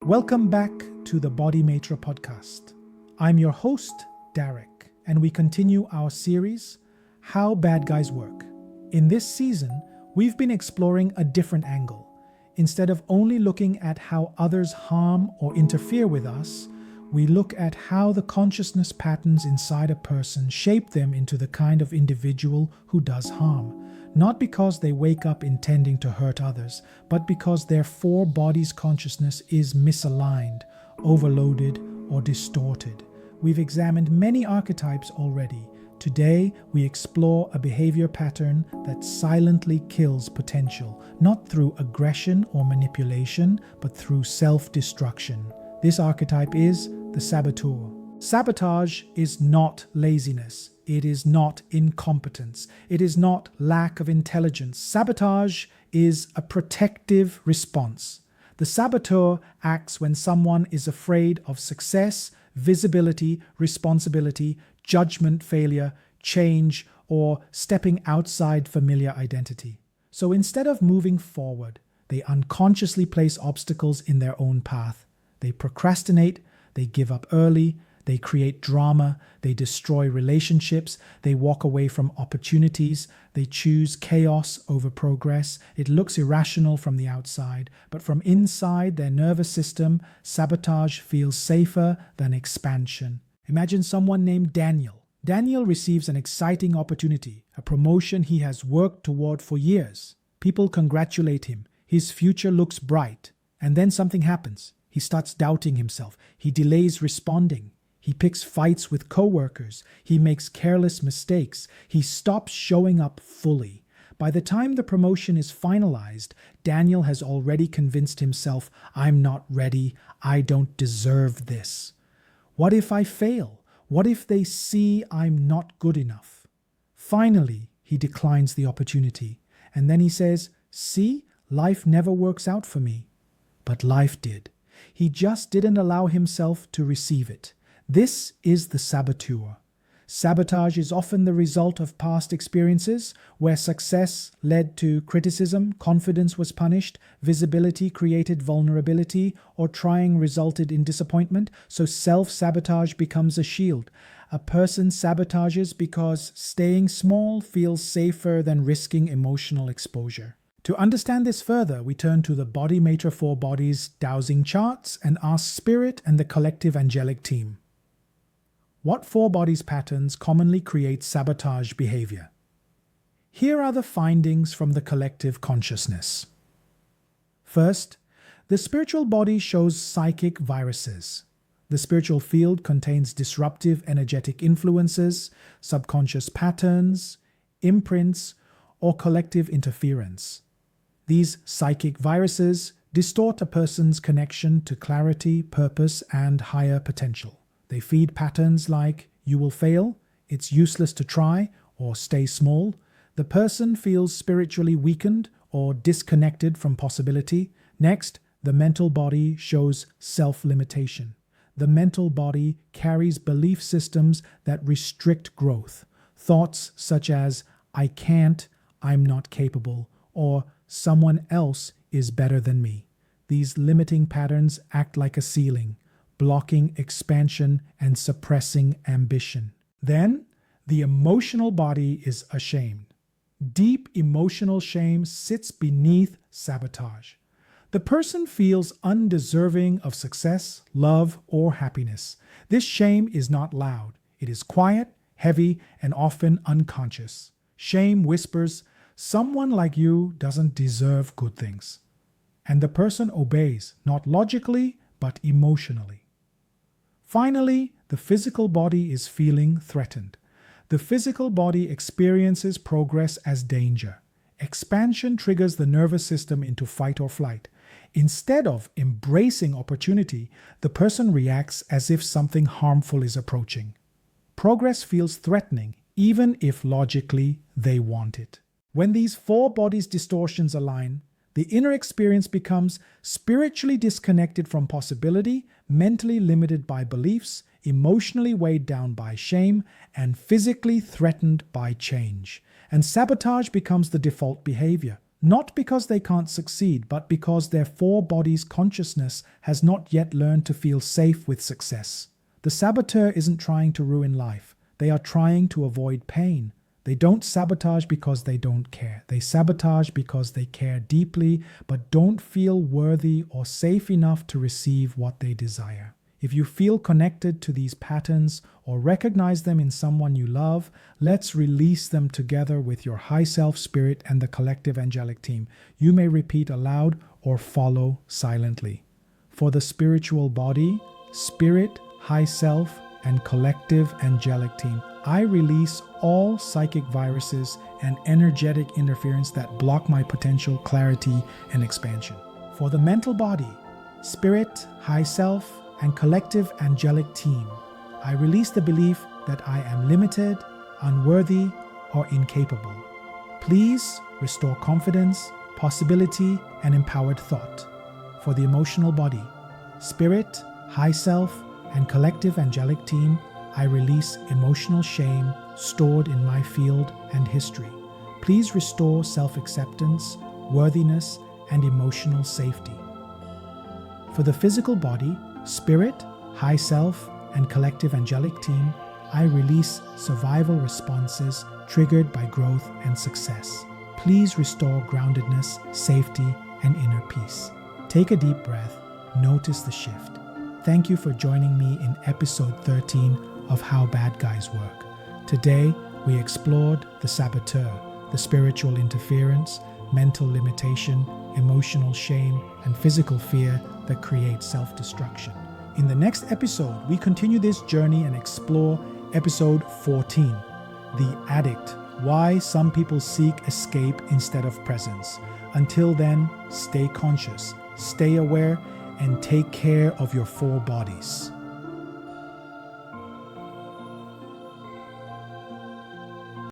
Welcome back to the BodyMaitre podcast. I'm your host, Derek, and we continue our series, How Bad Guys Work. In this season, we've been exploring a different angle. Instead of only looking at how others harm or interfere with us, we look at how the consciousness patterns inside a person shape them into the kind of individual who does harm. Not because they wake up intending to hurt others, but because their four bodies consciousness is misaligned, overloaded, or distorted. We've examined many archetypes already. Today, we explore a behavior pattern that silently kills potential, not through aggression or manipulation, but through self-destruction. This archetype is the Saboteur. Sabotage is not laziness. It is not incompetence. It is not lack of intelligence. Sabotage is a protective response. The saboteur acts when someone is afraid of success, visibility, responsibility, judgment failure, change, or stepping outside familiar identity. So instead of moving forward, they unconsciously place obstacles in their own path. They procrastinate, they give up early, they create drama, they destroy relationships, they walk away from opportunities, they choose chaos over progress. It looks irrational from the outside, but from inside their nervous system, sabotage feels safer than expansion. Imagine someone named Daniel. Daniel receives an exciting opportunity, a promotion he has worked toward for years. People congratulate him. His future looks bright. And then something happens. He starts doubting himself. He delays responding. He picks fights with coworkers. He makes careless mistakes. He stops showing up fully. By the time the promotion is finalized, Daniel has already convinced himself, I'm not ready. I don't deserve this. What if I fail? What if they see I'm not good enough? Finally, he declines the opportunity. And then he says, see, life never works out for me. But life did. He just didn't allow himself to receive it. This is the saboteur. Sabotage is often the result of past experiences where success led to criticism, confidence was punished, visibility created vulnerability, or trying resulted in disappointment, so self-sabotage becomes a shield. A person sabotages because staying small feels safer than risking emotional exposure. To understand this further, we turn to the BodyMaitre 4 Bodies Dowsing charts and ask Spirit and the collective angelic team. What four bodies patterns commonly create sabotage behavior? Here are the findings from the collective consciousness. First, the spiritual body shows psychic viruses. The spiritual field contains disruptive energetic influences, subconscious patterns, imprints, or collective interference. These psychic viruses distort a person's connection to clarity, purpose, and higher potential. They feed patterns like, you will fail, it's useless to try, or stay small. The person feels spiritually weakened or disconnected from possibility. Next, the mental body shows self-limitation. The mental body carries belief systems that restrict growth. Thoughts such as, I can't, I'm not capable, or someone else is better than me. These limiting patterns act like a ceiling, blocking expansion and suppressing ambition. Then, the emotional body is ashamed. Deep emotional shame sits beneath sabotage. The person feels undeserving of success, love, or happiness. This shame is not loud. It is quiet, heavy, and often unconscious. Shame whispers, someone like you doesn't deserve good things. And the person obeys, not logically, but emotionally. Finally, the physical body is feeling threatened. The physical body experiences progress as danger. Expansion triggers the nervous system into fight or flight. Instead of embracing opportunity, the person reacts as if something harmful is approaching. Progress feels threatening, even if logically they want it. When these four bodies distortions align, the inner experience becomes spiritually disconnected from possibility, mentally limited by beliefs, emotionally weighed down by shame, and physically threatened by change. And sabotage becomes the default behavior. not because they can't succeed, but because their four bodies' consciousness has not yet learned to feel safe with success. The saboteur isn't trying to ruin life. They are trying to avoid pain. They don't sabotage because they don't care. They sabotage because they care deeply, but don't feel worthy or safe enough to receive what they desire. If you feel connected to these patterns or recognize them in someone you love, let's release them together with your high self spirit and the collective angelic team. You may repeat aloud or follow silently. For the spiritual body, spirit, high self, and collective angelic team, I release all psychic viruses and energetic interference that block my potential clarity and expansion. For the mental body, spirit, high self, and collective angelic team, I release the belief that I am limited, unworthy, or incapable. Please restore confidence, possibility, and empowered thought. For the emotional body, spirit, high self, and collective angelic team, I release emotional shame stored in my field and history. Please restore self-acceptance, worthiness, and emotional safety. For the physical body, spirit, high self, and collective angelic team, I release survival responses triggered by growth and success. Please restore groundedness, safety, and inner peace. Take a deep breath. Notice the shift. Thank you for joining me in episode 13 of How Bad Guys Work. Today, we explored the saboteur, the spiritual interference, mental limitation, emotional shame, and physical fear that create self-destruction. In the next episode, we continue this journey and explore episode 14, The Addict, Why Some People Seek Escape Instead of Presence. Until then, stay conscious, stay aware, and take care of your four bodies.